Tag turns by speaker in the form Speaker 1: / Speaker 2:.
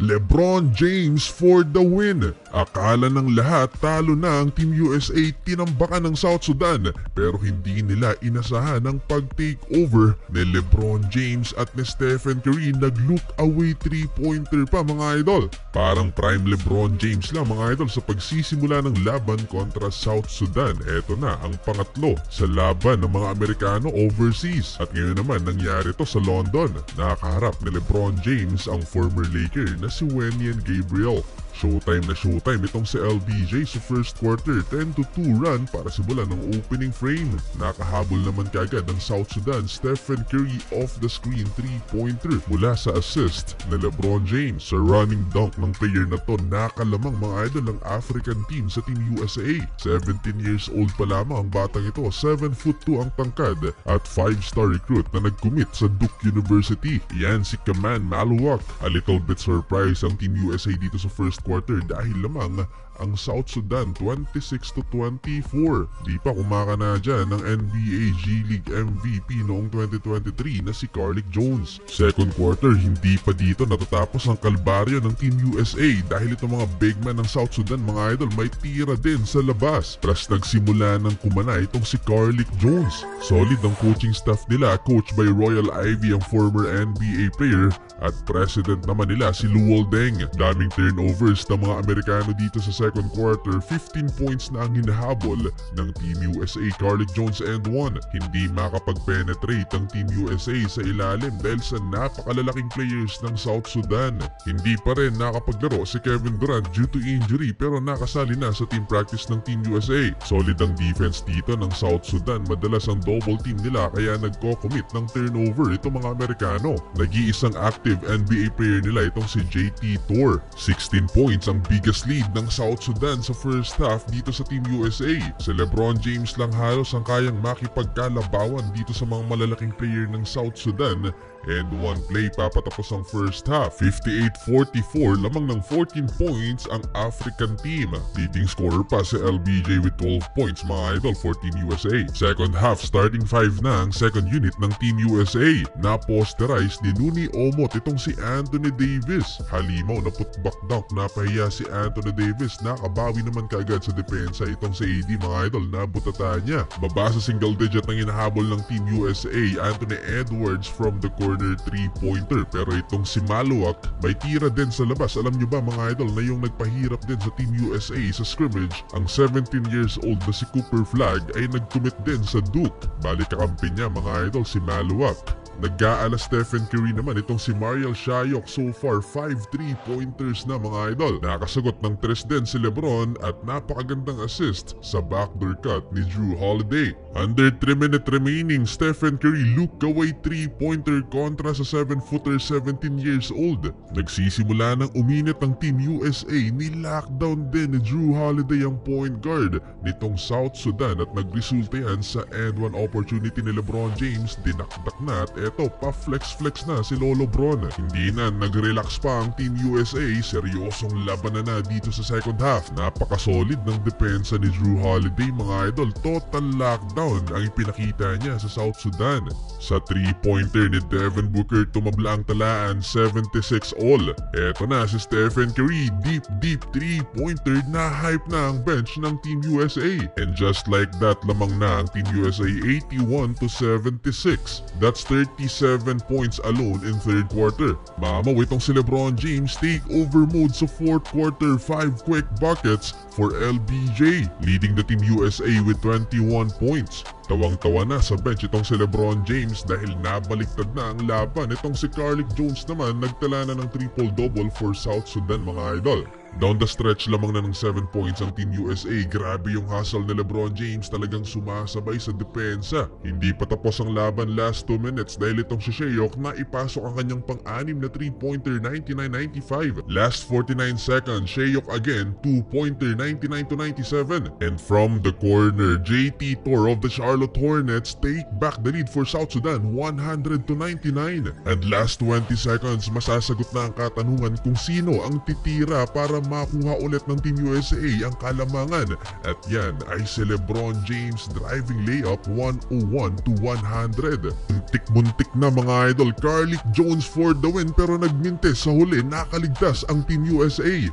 Speaker 1: LeBron James for the win. Akala ng lahat talo na ang Team USA, tinambakan ng South Sudan, pero hindi nila inasahan ang pag-takeover ni LeBron James at ni Stephen Curry. Nag-look away 3-pointer pa mga idol. Parang prime LeBron James lang mga idol sa pagsisimula ng laban kontra South Sudan. Eto na ang pangatlo sa laban ng mga Amerikano overseas. At ngayon naman nangyari to sa London. Nakaharap ni LeBron James ang former Laker na si Wenyen Gabriel. Showtime na showtime itong si LBJ sa first quarter, 10-2 run para simulan ng opening frame. Nakahabol naman kaagad ang South Sudan Stephen Curry off the screen 3-pointer mula sa assist na LeBron James. Sa running dunk ng player na to, nakalamang mga idol ng African team sa Team USA. 17 years old pa lamang ang batang ito, 7'2" ang tangkad at 5-star recruit na nag-commit sa Duke University. Yan si Kaman Maluwak. A little bit surprise ang Team USA dito sa first quarter dahil lamang ang South Sudan 26-24. Di pa kumakana dyan ng NBA G League MVP noong 2023 na si Carlik Jones. Second quarter, hindi pa dito natatapos ang kalbaryo ng Team USA dahil itong mga big man ng South Sudan mga idol may tira din sa labas. Plus nagsimula ng kumana itong si Carlik Jones. Solid ang coaching staff nila, coached by Royal Ivy ang former NBA player at president naman nila si Luol Deng. Daming turnovers ng mga Amerikano dito sa second quarter, 15 points na ang hinahabol ng Team USA. Carlik Jones and 1. Hindi makapag-penetrate ang Team USA sa ilalim dahil sa napakalalaking players ng South Sudan. Hindi pa rin nakapaglaro si Kevin Durant due to injury pero nakasali na sa team practice ng Team USA. Solid ang defense dito ng South Sudan. Madalas ang double team nila kaya nagko-commit ng turnover itong mga Amerikano. Nag-iisang active NBA player nila itong si JT Thor. 16 points ang biggest lead ng South Sudan sa first half dito sa Team USA. Si LeBron James lang halos ang kayang makipagkalabawan dito sa mga malalaking player ng South Sudan. And one play papatapos ang first half. 58-44, lamang ng 14 points ang African team. Leading scorer pa si LBJ with 12 points mga idol for Team USA. Second half, starting 5 na ang second unit ng Team USA. Na-posterize ni Nuni Omot itong si Anthony Davis. Halimaw na putback dunk, napahiya si Anthony Davis. Nakabawi naman kaagad sa depensa itong si AD mga idol, nabutata niya. Baba sa single digit ng inahabol ng Team USA, Anthony Edwards from the corner 3-pointer. Pero itong si Maluwak may tira din sa labas. Alam nyo ba mga idol na yung nagpahirap din sa Team USA sa scrimmage, ang 17 years old na si Cooper Flagg ay nag-commit din sa Duke. Balik kakampi niya mga idol si Maluwak. Nag-aala Stephen Curry naman itong si Mariel Shayok. So far 5 3-pointers na mga idol. Nakasagot ng 3 din si LeBron at napakagandang assist sa backdoor cut ni Jrue Holiday. Under 3 minutes remaining, Stephen Curry look away 3-pointer kontra sa 7-footer 17 years old. Nagsisimula ng uminit ang Team USA, ni-lockdown din ni Jrue Holiday ang point guard nitong South Sudan at nagresulta yan sa and one opportunity ni LeBron James. Dinakdak na at eto pa flex na si Lolo Bron. Hindi na nag-relax pa ang Team USA, seryosong laban na dito sa second half. Napaka-solid ng depensa ni Jrue Holiday mga idol. Total lockdown ang ipinakita niya sa South Sudan. Sa 3-pointer ni Devin Booker tumabla ang talaan, 76 all. Eto na si Stephen Curry, deep 3-pointer, na hype na ang bench ng Team USA. And just like that, lamang na ang Team USA 81-76. That's 37 points alone in third quarter. Mamaw itong si LeBron James, takeover mode sa fourth quarter, 5 quick buckets for LBJ, leading the Team USA with 21 points. Tawang-tawa na sa bench itong si LeBron James dahil nabaliktad na ang laban. Itong si Carlik Jones naman nagtala na ng triple-double for South Sudan mga idol. Down the stretch lamang na ng 7 points ang Team USA. Grabe yung hustle ni LeBron James, talagang sumasabay sa depensa. Hindi pa tapos ang laban last 2 minutes dahil itong si Shayok na ipasok ang kanyang pang-anim na 3-pointer, 99-95. Last 49 seconds, Shayok again, 2-pointer, 99-97. And from the corner, JT Thor of the Charlotte Charlotte Hornets take back the lead for South Sudan 100-99. And last 20 seconds, masasagot na ang katanungan kung sino ang titira para makuha ulit ng Team USA ang kalamangan. At yan ay si LeBron James driving layup 101-100. Muntik-muntik na mga idol, Carlik Jones for the win pero nagmintes sa huli, nakaligtas ang Team USA.